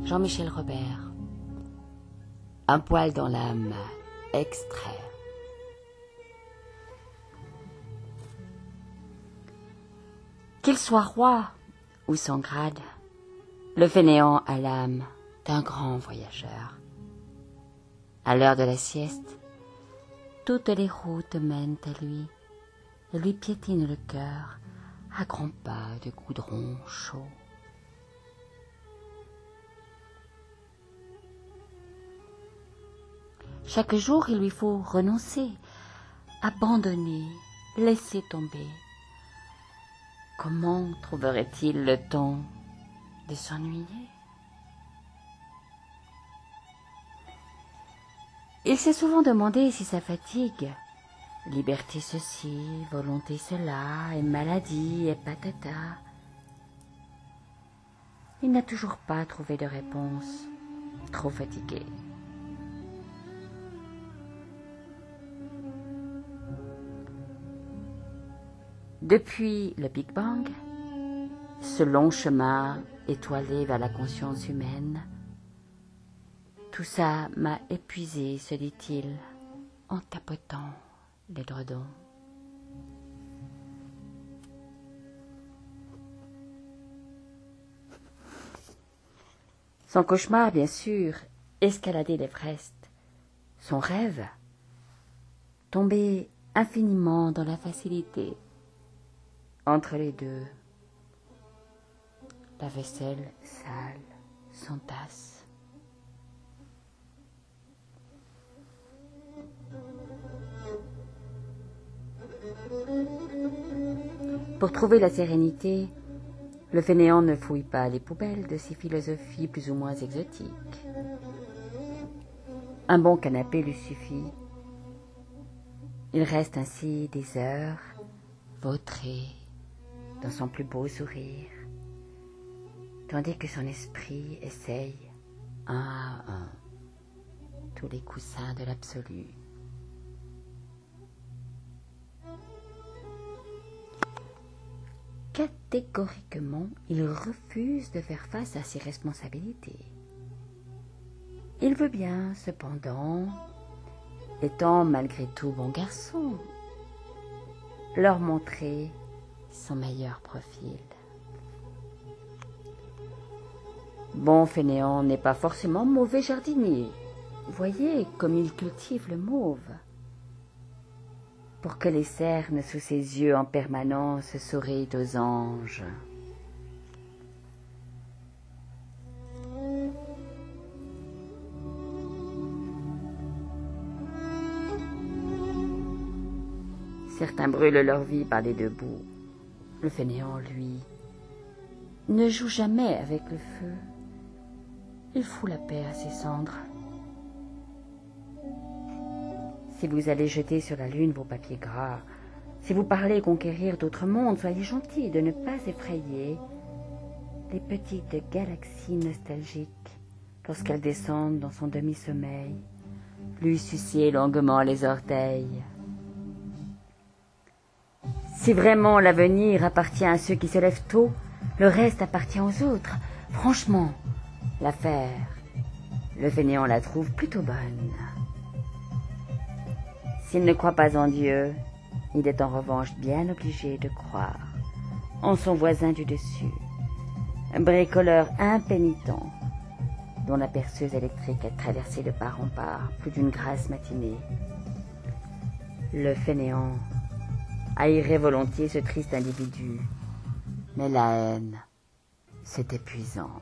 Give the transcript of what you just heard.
Jean-Michel Robert. Un poil dans l'âme, extrait. Qu'il soit roi ou sans grade, le fainéant a l'âme d'un grand voyageur. À l'heure de la sieste, toutes les routes mènent à lui et lui piétinent le cœur à grands pas de goudron chaud. Chaque jour, il lui faut renoncer, abandonner, laisser tomber. Comment trouverait-il le temps de s'ennuyer? Il s'est souvent demandé si sa fatigue, liberté ceci, volonté cela, et maladie, et patata. Il n'a toujours pas trouvé de réponse, trop fatigué. Depuis le Big Bang, ce long chemin étoilé vers la conscience humaine, tout ça m'a épuisé, se dit-il, en tapotant l'édredon. Son cauchemar, bien sûr, escalader l'Everest. Son rêve, tomber infiniment dans la facilité. Entre les deux, la vaisselle sale s'entasse. Pour trouver la sérénité, le fainéant ne fouille pas les poubelles de ses philosophies plus ou moins exotiques. Un bon canapé lui suffit. Il reste ainsi des heures, vautré dans son plus beau sourire, tandis que son esprit essaye, un à un, tous les coussins de l'absolu. Catégoriquement, il refuse de faire face à ses responsabilités. Il veut bien, cependant, étant malgré tout bon garçon, leur montrer son meilleur profil. Bon fainéant n'est pas forcément mauvais jardinier. Voyez comme il cultive le mauve, pour que les cernes sous ses yeux en permanence sourient aux anges. Certains brûlent leur vie par les deux bouts. Le fainéant, lui, ne joue jamais avec le feu. Il fout la paix à ses cendres. Si vous allez jeter sur la lune vos papiers gras, si vous parlez conquérir d'autres mondes, soyez gentil de ne pas effrayer les petites galaxies nostalgiques lorsqu'elles descendent dans son demi-sommeil, lui sucer longuement les orteils. Si vraiment l'avenir appartient à ceux qui se lèvent tôt, le reste appartient aux autres. Franchement, l'affaire, le fainéant la trouve plutôt bonne. S'il ne croit pas en Dieu, il est en revanche bien obligé de croire en son voisin du dessus, un bricoleur impénitent dont la perceuse électrique a traversé de part en part plus d'une grasse matinée. Le fainéant haïrait volontiers ce triste individu, mais la haine, c'est épuisant.